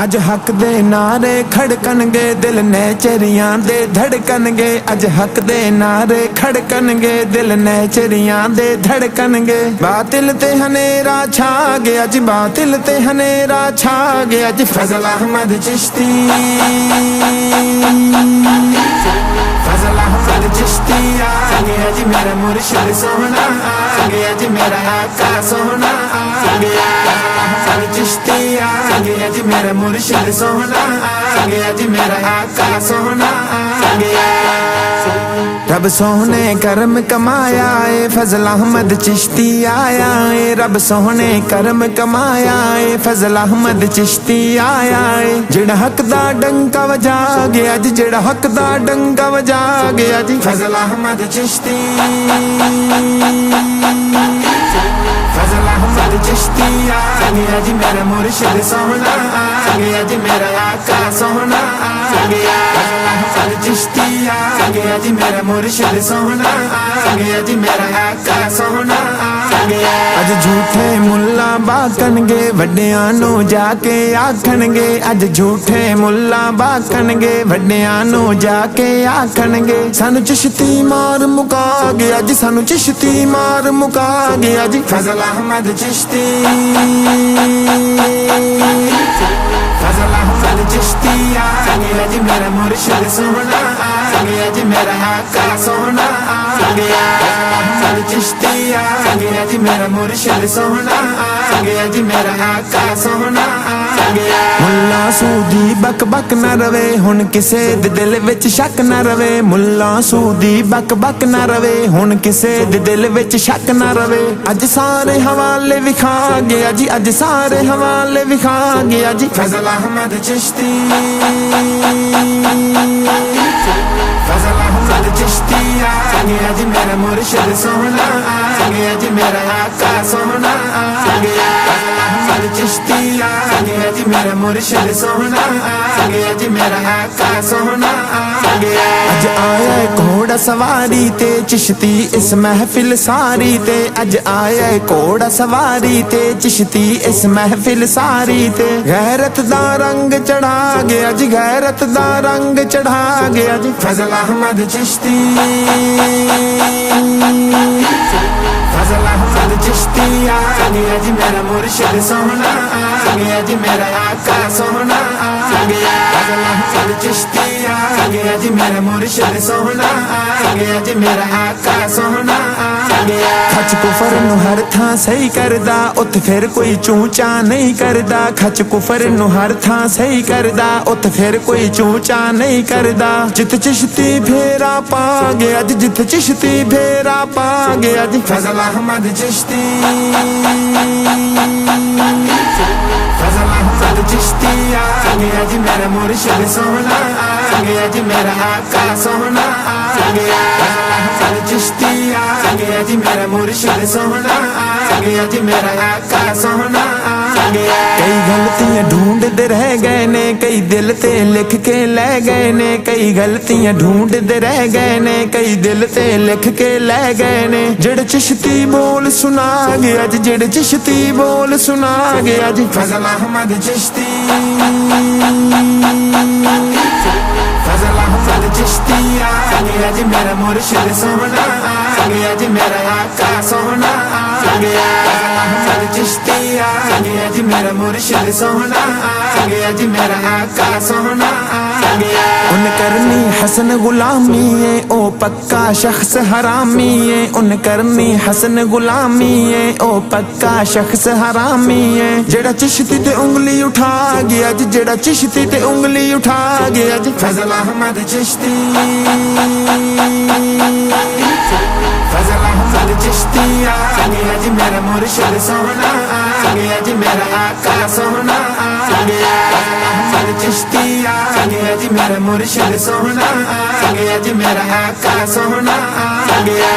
अज हक दे नारे खड़कनगे, दिल ने चरियां दे धड़कनगे। अज हक दे नारे खड़कनगे, दिल ने चरियां दे धड़कनगे। बातिल ते हनेरा छा गया, अज बातिल ते हनेरा छा गया। अज फजल अहमद चिश्ती, फजल अहमद चिश्ती आ गया जी, मेरा मुर्शिद सोहना आ गया जी, मेरा आका सोहना आ गया। चिश्ती आ गया जी, मेरा मुर्शिद सोहना आ गया जी, मेरा आका सोहना आ गया। रब सोहने करम कमाया है, फजल अहमद चिश्ती आया है। रब सोहने करम कमाया है, फजल अहमद चिश्ती आया है। जेड़ा हक दा डंका वजा गया जी, जेड़ा हक दा डंका वजा गया जी, फजल अहमद चिश्ती, फजल अहमद चिश्ती आ गया जी, मेरा मुर्शिद सोहना आ गया जी, मेरा आका सोहना आ गया। फजल अहमद चिश्ती आ गया जी, मेरा मुर्शिद सोहना आ गया जी, मेरा आका सोहना आ गया। अज झूठे मुल्ला बाकनगे, वड्डियां नू जाके आखणगे। अज झूठे मुल्ला बाकनगे, वड्डियां नू जाके आखणगे। सानू चिश्ती मार मुका गया जी, सानू चिश्ती मार मुका गया जी, फजल अहमद चिश्ती, फजल अहमद चिश्ती आ गया जी, मेरा मुर्शिद सोहना आ गया जी, मेरा आका सोहना आ गया। फजल अहमद चिश्ती आ गया जी, मेरा मुर्शिद सोहना आ गया जी, मेरा आका सोहना आ गया। मुल्ला सूदी बक बक न रवे, हुण किसे दे दिल विच शक न रवे। मुल्ला सूदी बक बक न रवे, हुण किसे दे दिल विच शक न रवे। अज सारे हवाले विखा गया जी, अज सारे हवाले विखा गया जी, फजल अहमद चिश्ती, फजल अहमद चिश्ती आ गया जी, मेरा मुर्शिद सोहना आ गया जी, मेरा आका सोहना आ गया। फजल अहमद चिश्ती आ गया जी, मेरा मुर्शिद सोहना आ गया जी, मेरा आका सोहना आ गया। अज आया घोड़ा सवारी ते चिश्ती इस महफिल सारी ते। अज आया घोड़ा सवारी ते चिश्ती इस महफिल सारी ते। गैरत दा रंग चढ़ा गया जी, गैरत दा रंग चढ़ा गया जी, फजल अहमद चिश्ती, फजल अहमद चिश्ती आ गया जी, मेरा मुर्शिद सोहना आ गया जी, मेरा आका सोहना आ गया। फजल अहमद चिश्ती आ गया जी, मेरा मुर्शिद सोहना आ गया जी, मेरा आका सोहना आ गया। खच कुफर नू हर थां सही करदा, उत फिर कोई चूचा नहीं करदा। खच कुफर नू हर थां सही करदा, उत फिर कोई चूचा नहीं करदा। जित चिश्ती फेरा पा गया जी, जित चिश्ती फेरा पा गया जी, फजल अहमद चिश्ती, फजल अहमद चिश्ती आ गया जी, मेरा मुर्शिद सोहना आ गया जी, मेरा आका सोहना आ गया। फजल अहमद चिश्ती आ गया जी, मेरा मुर्शिद सोहना आ गया जी, मेरा आका सोहना आ गया। कई गलतियां ढूंढते रह गए ने, कई दिल ते लिख के ले गए ने। कई गलतियां ढूंढते रह गए ने, कई दिल ते लिख के ले गए ने। जेड़े चिश्ती बोल सुना गया जी, जेड़े चिश्ती बोल सुना गया जी, फजल अहमद चिश्ती, फजल अहमद चिश्ती आ गया जी, मेरा मुर्शिद सोहना आ गया जी, मेरा आका सोहना आ गया। फजल अहमद चिश्ती आ गया जी, मेरा मुर्शिद सोहना आ गया जी, मेरा आका सोहना आ गया। उन करनी हसन गुलामी है, ओ पक्का शख्स हरामी है। उन करनी हसन गुलामी है, ओ पक्का शख्स हरामी है। जेड़ा चिश्ती ते उंगली उठा गया जी, जेड़ा चिश्ती ते उंगली उठा गया जी, फजल अहमद चिश्ती, फजल अहमद चिश्ती आ गया जी, मेरा मुर्शिद सोहना आ गया जी, मेरा आका सोहना आ गया। फजल अहमद चिश्ती आ गया जी, मेरा मुर्शिद सोहना आ गया जी, मेरा आका सोहना आ गया।